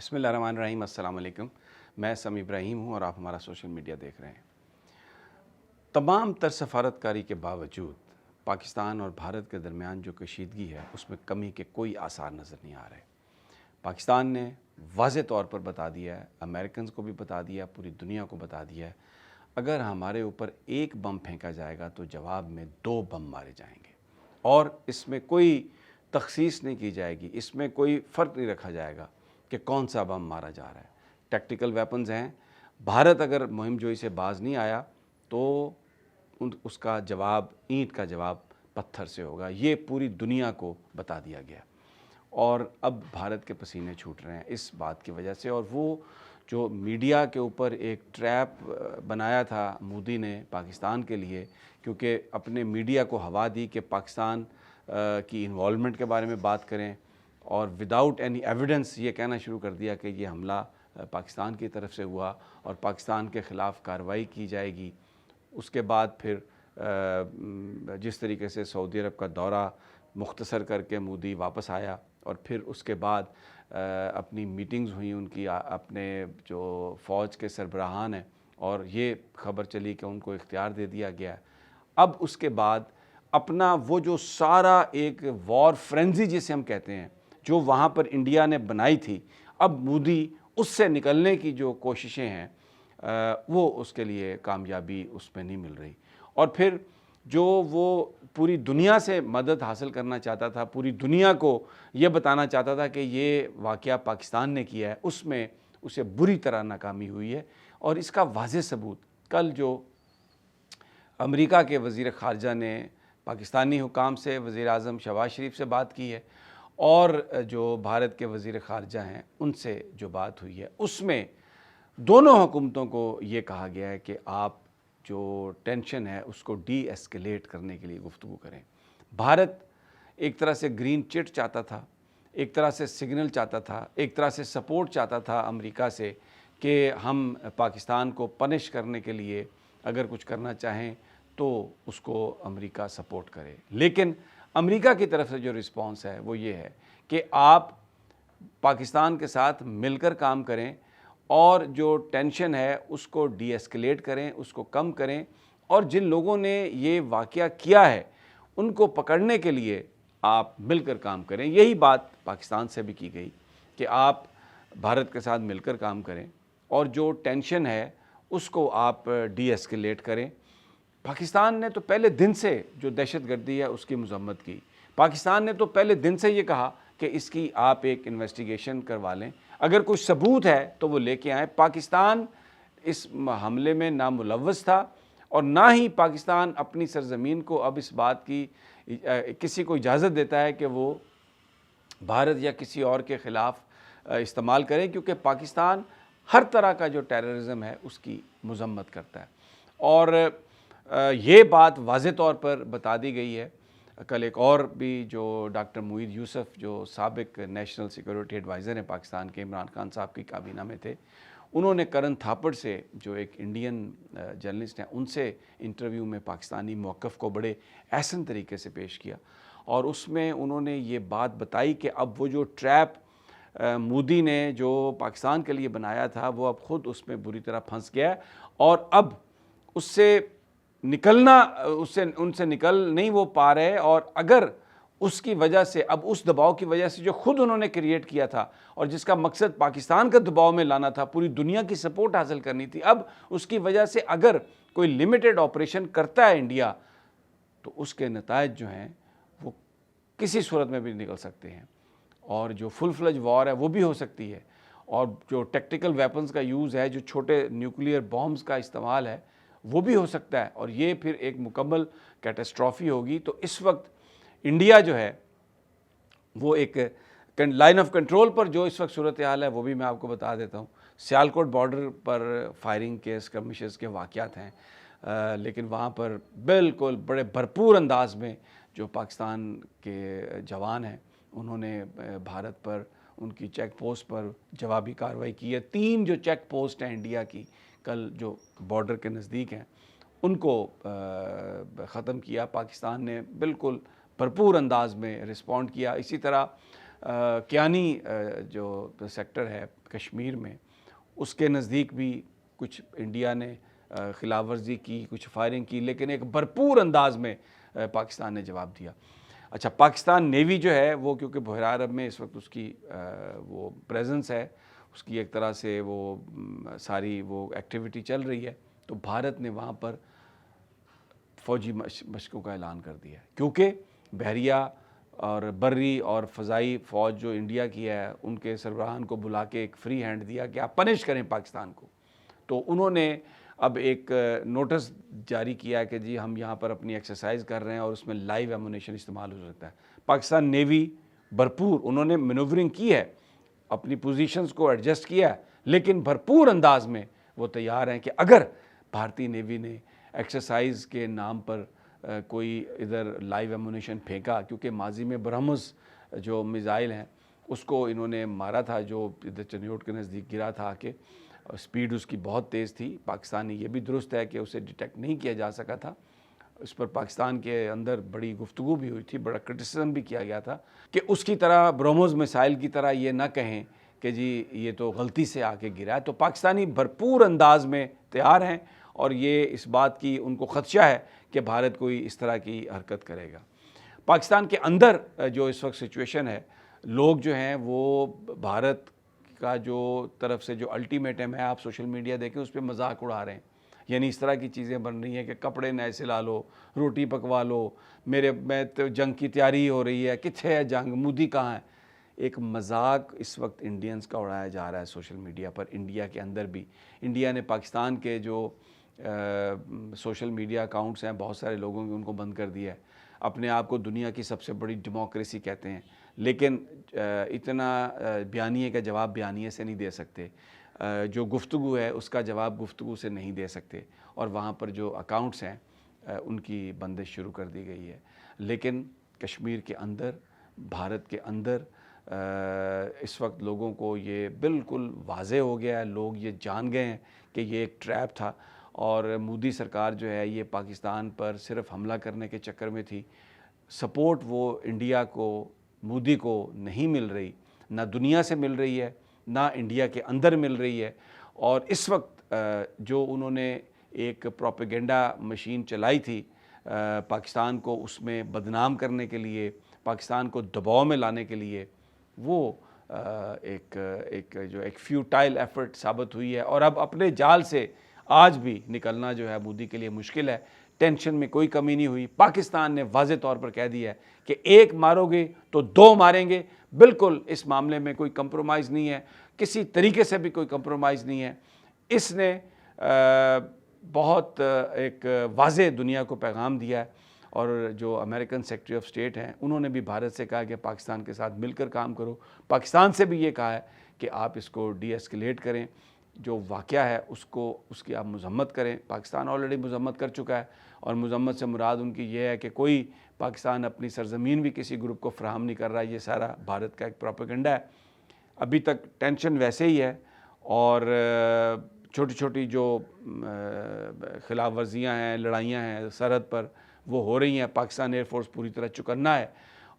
بسم اللہ الرحمن الرحیم۔ السلام علیکم، میں سمی ابراہیم ہوں اور آپ ہمارا سوشل میڈیا دیکھ رہے ہیں۔ تمام تر سفارتکاری کے باوجود پاکستان اور بھارت کے درمیان جو کشیدگی ہے اس میں کمی کے کوئی آثار نظر نہیں آ رہے۔ پاکستان نے واضح طور پر بتا دیا ہے، امریکنز کو بھی بتا دیا، پوری دنیا کو بتا دیا ہے، اگر ہمارے اوپر ایک بم پھینکا جائے گا تو جواب میں 2 بم مارے جائیں گے، اور اس میں کوئی تخصیص نہیں کی جائے گی، اس میں کوئی فرق نہیں رکھا جائے گا کہ کون سا بم مارا جا رہا ہے۔ ٹیکٹیکل ویپنز ہیں، بھارت اگر مہم جوئی سے باز نہیں آیا تو اس کا جواب، اینٹ کا جواب پتھر سے ہوگا۔ یہ پوری دنیا کو بتا دیا گیا، اور اب بھارت کے پسینے چھوٹ رہے ہیں اس بات کی وجہ سے۔ اور وہ جو میڈیا کے اوپر ایک ٹریپ بنایا تھا مودی نے پاکستان کے لیے، کیونکہ اپنے میڈیا کو ہوا دی کہ پاکستان کی انوالومنٹ کے بارے میں بات کریں، اور وداؤٹ اینی ایویڈنس یہ کہنا شروع کر دیا کہ یہ حملہ پاکستان کی طرف سے ہوا اور پاکستان کے خلاف کارروائی کی جائے گی۔ اس کے بعد پھر جس طریقے سے سعودی عرب کا دورہ مختصر کر کے مودی واپس آیا، اور پھر اس کے بعد اپنی میٹنگز ہوئیں ان کی اپنے جو فوج کے سربراہان ہیں، اور یہ خبر چلی کہ ان کو اختیار دے دیا گیا ہے۔ اب اس کے بعد اپنا وہ جو سارا ایک وار فرینزی جسے ہم کہتے ہیں، جو وہاں پر انڈیا نے بنائی تھی، اب مودی اس سے نکلنے کی جو کوششیں ہیں وہ اس کے لیے کامیابی اس میں نہیں مل رہی۔ اور پھر جو وہ پوری دنیا سے مدد حاصل کرنا چاہتا تھا، پوری دنیا کو یہ بتانا چاہتا تھا کہ یہ واقعہ پاکستان نے کیا ہے، اس میں اسے بری طرح ناکامی ہوئی ہے۔ اور اس کا واضح ثبوت کل جو امریکہ کے وزیر خارجہ نے پاکستانی حکام سے، وزیر اعظم شہباز شریف سے بات کی ہے، اور جو بھارت کے وزیر خارجہ ہیں ان سے جو بات ہوئی ہے، اس میں دونوں حکومتوں کو یہ کہا گیا ہے کہ آپ جو ٹینشن ہے اس کو ڈی ایسکیلیٹ کرنے کے لیے گفتگو کریں۔ بھارت ایک طرح سے گرین چٹ چاہتا تھا، ایک طرح سے سگنل چاہتا تھا، ایک طرح سے سپورٹ چاہتا تھا امریکہ سے کہ ہم پاکستان کو پنش کرنے کے لیے اگر کچھ کرنا چاہیں تو اس کو امریکہ سپورٹ کرے۔ لیکن امریکہ کی طرف سے جو رسپانس ہے وہ یہ ہے کہ آپ پاکستان کے ساتھ مل کر کام کریں، اور جو ٹینشن ہے اس کو ڈی ایسکیلیٹ کریں، اس کو کم کریں، اور جن لوگوں نے یہ واقعہ کیا ہے ان کو پکڑنے کے لیے آپ مل کر کام کریں۔ یہی بات پاکستان سے بھی کی گئی کہ آپ بھارت کے ساتھ مل کر کام کریں، اور جو ٹینشن ہے اس کو آپ ڈی ایسکیلیٹ کریں۔ پاکستان نے تو پہلے دن سے جو دہشت گردی ہے اس کی مذمت کی۔ پاکستان نے تو پہلے دن سے یہ کہا کہ اس کی آپ ایک انویسٹیگیشن کروا لیں، اگر کوئی ثبوت ہے تو وہ لے کے آئیں۔ پاکستان اس حملے میں نہ ملوث تھا، اور نہ ہی پاکستان اپنی سرزمین کو اب اس بات کی کسی کو اجازت دیتا ہے کہ وہ بھارت یا کسی اور کے خلاف استعمال کرے، کیونکہ پاکستان ہر طرح کا جو ٹیررزم ہے اس کی مذمت کرتا ہے۔ اور یہ بات واضح طور پر بتا دی گئی ہے۔ کل ایک اور بھی جو ڈاکٹر معید یوسف جو سابق نیشنل سیکورٹی ایڈوائزر ہیں پاکستان کے، عمران خان صاحب کی کابینہ میں تھے، انہوں نے کرن تھاپڑ سے جو ایک انڈین جرنلسٹ ہیں ان سے انٹرویو میں پاکستانی موقف کو بڑے احسن طریقے سے پیش کیا، اور اس میں انہوں نے یہ بات بتائی کہ اب وہ جو ٹریپ مودی نے جو پاکستان کے لیے بنایا تھا وہ اب خود اس میں بری طرح پھنس گیا ہے، اور اب اس سے نکلنا، ان سے نکل نہیں وہ پا رہے، اور اگر اس کی وجہ سے، اب اس دباؤ کی وجہ سے جو خود انہوں نے کریٹ کیا تھا اور جس کا مقصد پاکستان کا دباؤ میں لانا تھا، پوری دنیا کی سپورٹ حاصل کرنی تھی، اب اس کی وجہ سے اگر کوئی لمیٹڈ آپریشن کرتا ہے انڈیا تو اس کے نتائج جو ہیں وہ کسی صورت میں بھی نکل سکتے ہیں، اور جو فل فلج وار ہے وہ بھی ہو سکتی ہے، اور جو ٹیکٹیکل ویپنز کا یوز ہے، جو چھوٹے نیوکلیئر بامز کا استعمال ہے وہ بھی ہو سکتا ہے، اور یہ پھر ایک مکمل کیٹاسٹرافی ہوگی۔ تو اس وقت انڈیا جو ہے وہ ایک لائن آف کنٹرول پر جو اس وقت صورتحال ہے وہ بھی میں آپ کو بتا دیتا ہوں۔ سیالکوٹ بارڈر پر فائرنگ کے اسکرمشز کے واقعات ہیں، لیکن وہاں پر بالکل بڑے بھرپور انداز میں جو پاکستان کے جوان ہیں انہوں نے بھارت پر، ان کی چیک پوسٹ پر جوابی کارروائی کی ہے۔ 3 جو چیک پوسٹ ہیں انڈیا کی کل جو بارڈر کے نزدیک ہیں ان کو ختم کیا۔ پاکستان نے بالکل بھرپور انداز میں رسپونڈ کیا۔ اسی طرح کیانی جو سیکٹر ہے کشمیر میں، اس کے نزدیک بھی کچھ انڈیا نے خلاف ورزی کی، کچھ فائرنگ کی، لیکن ایک بھرپور انداز میں پاکستان نے جواب دیا۔ اچھا، پاکستان نیوی جو ہے وہ کیونکہ بحیرہ عرب میں اس وقت اس کی وہ پریزنس ہے، اس کی ایک طرح سے وہ ساری وہ ایکٹیویٹی چل رہی ہے، تو بھارت نے وہاں پر فوجی مشقوں کا اعلان کر دیا ہے، کیونکہ بحریہ اور بری اور فضائی فوج جو انڈیا کی ہے ان کے سربراہان کو بلا کے ایک فری ہینڈ دیا کہ آپ پنش کریں پاکستان کو۔ تو انہوں نے اب ایک نوٹس جاری کیا کہ جی ہم یہاں پر اپنی ایکسرسائز کر رہے ہیں اور اس میں لائیو ایمونیشن استعمال ہو سکتا ہے۔ پاکستان نیوی بھرپور انہوں نے مینوورنگ کی ہے، اپنی پوزیشنز کو ایڈجسٹ کیا ہے، لیکن بھرپور انداز میں وہ تیار ہیں کہ اگر بھارتی نیوی نے ایکسرسائز کے نام پر کوئی ادھر لائیو ایمونیشن پھینکا، کیونکہ ماضی میں برہمس جو میزائل ہیں اس کو انہوں نے مارا تھا، جو ادھر چنیوٹ کے نزدیک گرا تھا کہ سپیڈ اس کی بہت تیز تھی، پاکستان نے یہ بھی درست ہے کہ اسے ڈیٹیکٹ نہیں کیا جا سکا تھا، اس پر پاکستان کے اندر بڑی گفتگو بھی ہوئی تھی، بڑا کرٹیسزم بھی کیا گیا تھا کہ اس کی طرح برہموس میسائل کی طرح یہ نہ کہیں کہ جی یہ تو غلطی سے آ کے گرا ہے۔ تو پاکستانی بھرپور انداز میں تیار ہیں اور یہ اس بات کی ان کو خدشہ ہے کہ بھارت کوئی اس طرح کی حرکت کرے گا۔ پاکستان کے اندر جو اس وقت سچویشن ہے، لوگ جو ہیں وہ بھارت کا جو طرف سے جو الٹیمیٹم ہے، آپ سوشل میڈیا دیکھیں اس پہ مذاق اڑا رہے ہیں، یعنی اس طرح کی چیزیں بن رہی ہیں کہ کپڑے نئے سلا لو، روٹی پکوا لو، میں تو جنگ کی تیاری ہو رہی ہے، کتنے ہے جنگ، مودی کہاں ہے۔ ایک مذاق اس وقت انڈینز کا اڑایا جا رہا ہے سوشل میڈیا پر، انڈیا کے اندر بھی۔ انڈیا نے پاکستان کے جو سوشل میڈیا اکاؤنٹس ہیں بہت سارے لوگوں کے ان کو بند کر دیا ہے، اپنے آپ کو دنیا کی سب سے بڑی ڈیموکریسی کہتے ہیں، لیکن اتنا بیانیے کا جواب بیانیے سے نہیں دے سکتے، جو گفتگو ہے اس کا جواب گفتگو سے نہیں دے سکتے، اور وہاں پر جو اکاؤنٹس ہیں ان کی بندش شروع کر دی گئی ہے۔ لیکن کشمیر کے اندر، بھارت کے اندر اس وقت لوگوں کو یہ بالکل واضح ہو گیا ہے، لوگ یہ جان گئے ہیں کہ یہ ایک ٹریپ تھا، اور مودی سرکار جو ہے یہ پاکستان پر صرف حملہ کرنے کے چکر میں تھی۔ سپورٹ وہ انڈیا کو، مودی کو نہیں مل رہی، نہ دنیا سے مل رہی ہے، نہ انڈیا کے اندر مل رہی ہے، اور اس وقت جو انہوں نے ایک پروپیگنڈا مشین چلائی تھی پاکستان کو اس میں بدنام کرنے کے لیے، پاکستان کو دباؤ میں لانے کے لیے، وہ ایک فیوٹائل ایفرٹ ثابت ہوئی ہے، اور اب اپنے جال سے آج بھی نکلنا جو ہے مودی کے لیے مشکل ہے۔ ٹینشن میں کوئی کمی نہیں ہوئی، پاکستان نے واضح طور پر کہہ دیا ہے کہ ایک مارو گے تو دو ماریں گے، بالکل اس معاملے میں کوئی کمپرومائز نہیں ہے، کسی طریقے سے بھی کوئی کمپرومائز نہیں ہے۔ اس نے بہت ایک واضح دنیا کو پیغام دیا ہے، اور جو امریکن سیکرٹری آف اسٹیٹ ہیں انہوں نے بھی بھارت سے کہا کہ پاکستان کے ساتھ مل کر کام کرو، پاکستان سے بھی یہ کہا ہے کہ آپ اس کو ڈی ایسکیلیٹ کریں، جو واقعہ ہے اس کی آپ مذمت کریں۔ پاکستان آلریڈی مذمت کر چکا ہے، اور مذمت سے مراد ان کی یہ ہے کہ کوئی پاکستان اپنی سرزمین بھی کسی گروپ کو فراہم نہیں کر رہا، یہ سارا بھارت کا ایک پروپیگنڈا ہے۔ ابھی تک ٹینشن ویسے ہی ہے، اور چھوٹی چھوٹی جو خلاف ورزیاں ہیں، لڑائیاں ہیں سرحد پر، وہ ہو رہی ہیں۔ پاکستان ایئر فورس پوری طرح چکنا ہے،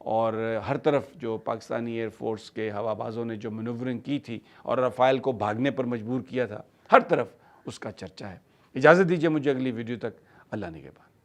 اور ہر طرف جو پاکستانی ایئر فورس کے ہوا بازوں نے جو مینوورنگ کی تھی اور رافائل کو بھاگنے پر مجبور کیا تھا، ہر طرف اس کا چرچا ہے۔ اجازت دیجیے مجھے اگلی ویڈیو تک، اللہ نگہبان۔